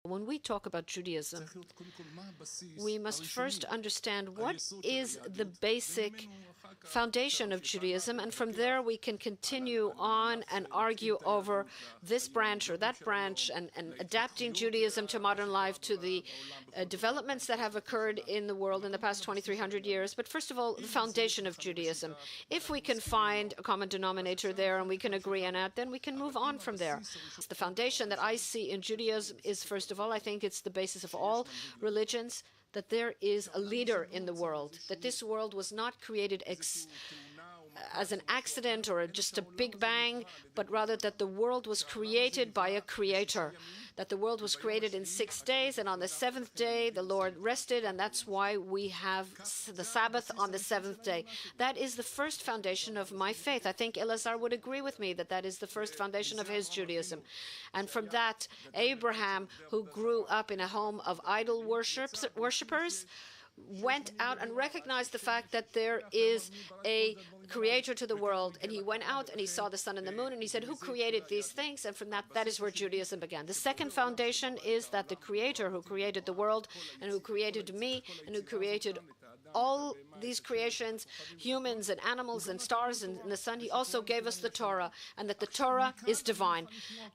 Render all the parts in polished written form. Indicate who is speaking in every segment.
Speaker 1: When we talk about Judaism, we must first understand what is the basic foundation of Judaism, and from there we can continue on and argue over this branch or that branch and adapting Judaism to modern life, to the developments that have occurred in the world in the past 2,300 years. But first of all, the foundation of Judaism. If we can find a common denominator there and we can agree on it, then we can move on from there. The foundation that I see in Judaism is, first of all, I think it's the basis of all religions, that there is a leader in the world, that this world was not created as an accident or just a big bang, but rather that the world was created by a creator, that the world was created in 6 days, and on the seventh day the Lord rested, and that's why we have the Sabbath on the seventh day. That is the first foundation of my faith. I think Elazar would agree with me that that is the first foundation of his Judaism. And from that, Abraham, who grew up in a home of idol worshippers, went out and recognized the fact that there is a creator to the world. And he went out and he saw the sun and the moon and he said, who created these things? And from that is where Judaism began. The second foundation is that the creator who created the world and who created me and who created all these creations, humans and animals and stars and the sun, he also gave us the Torah, and that the Torah is divine.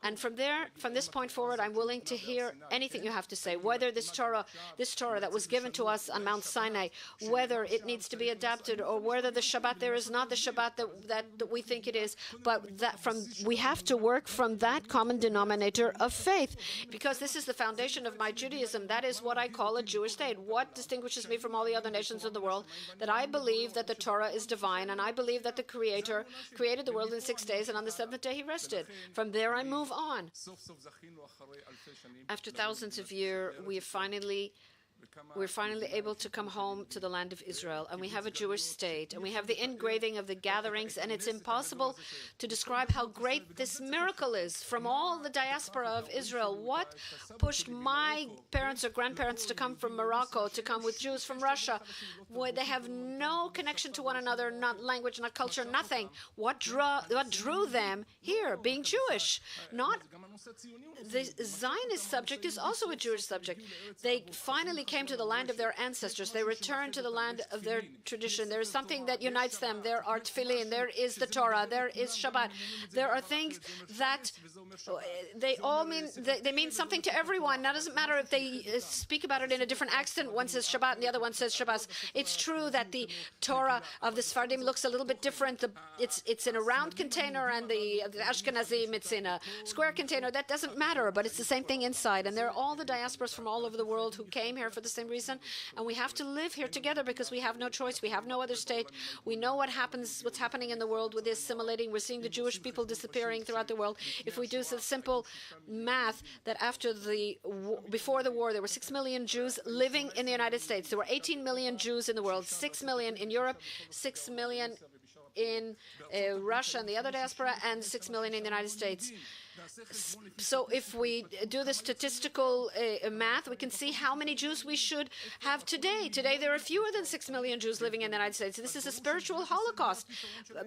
Speaker 1: And from there, from this point forward, I'm willing to hear anything you have to say, whether this Torah that was given to us on Mount Sinai, whether it needs to be adapted, or whether the Shabbat there is not the Shabbat that we think it is, but that we have to work from that common denominator of faith, because this is the foundation of my Judaism. That is what I call a Jewish state. What distinguishes me from all the other nations of the world? That I believe that the Torah is divine, and I believe that the Creator created the world in 6 days, and on the seventh day he rested. From there I move on. After thousands of years, we're finally able to come home to the land of Israel, and we have a Jewish state, and we have the engraving of the gatherings, and it's impossible to describe how great this miracle is from all the diaspora of Israel. What pushed my parents or grandparents to come from Morocco, to come with Jews from Russia, where they have no connection to one another, not language, not culture, nothing. What drew them here, being Jewish? Not the Zionist subject is also a Jewish subject. They finally came to the land of their ancestors. They returned to the land of their tradition. There is something that unites them. There are tefillin, there is the Torah, there is Shabbat. There are things that they all mean, they mean something to everyone. Now, it doesn't matter if they speak about it in a different accent. One says Shabbat and the other one says Shabbos. It's true that the Torah of the Sephardim looks a little bit different. It's in a round container, and the Ashkenazim, it's in a square container. That doesn't matter, but it's the same thing inside. And there are all the diasporas from all over the world who came here for the same reason, and we have to live here together because we have no choice. We have no other state. We know what's happening in the world with the assimilating. We're seeing the Jewish people disappearing throughout the world. If we do some simple math, that before the war, there were 6 million Jews living in the United States. There were 18 million Jews in the world, 6 million in Europe, 6 million in Russia and the other diaspora, and 6 million in the United States. So if we do the statistical math, we can see how many Jews we should have today. Today there are fewer than 6 million Jews living in the United States. This is a spiritual Holocaust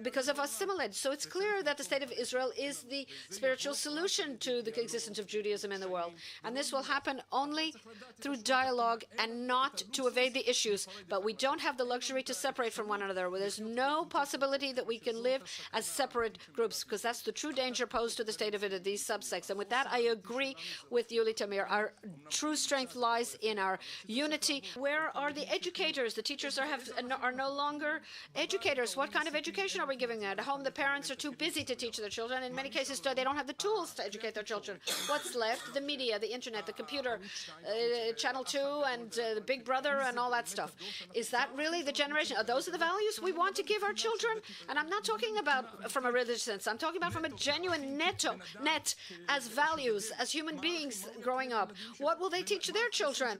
Speaker 1: because of assimilation. So it's clear that the state of Israel is the spiritual solution to the existence of Judaism in the world. And this will happen only through dialogue and not to evade the issues. But we don't have the luxury to separate from one another. There's no possibility that we can live as separate groups, because that's the true danger posed to the state of these subsects. And with that, I agree with Yuli Tamir. Our true strength lies in our unity. Where are the educators? The teachers are no longer educators. What kind of education are we giving at home? The parents are too busy to teach their children. In many cases, they don't have the tools to educate their children. What's left? The media, the internet, the computer, Channel 2 and the Big Brother and all that stuff. Is that really the generation? Are those the values we want to give our children? And I'm not talking about from a religious sense. I'm talking about from a genuine net as values, as human beings growing up. What will they teach their children?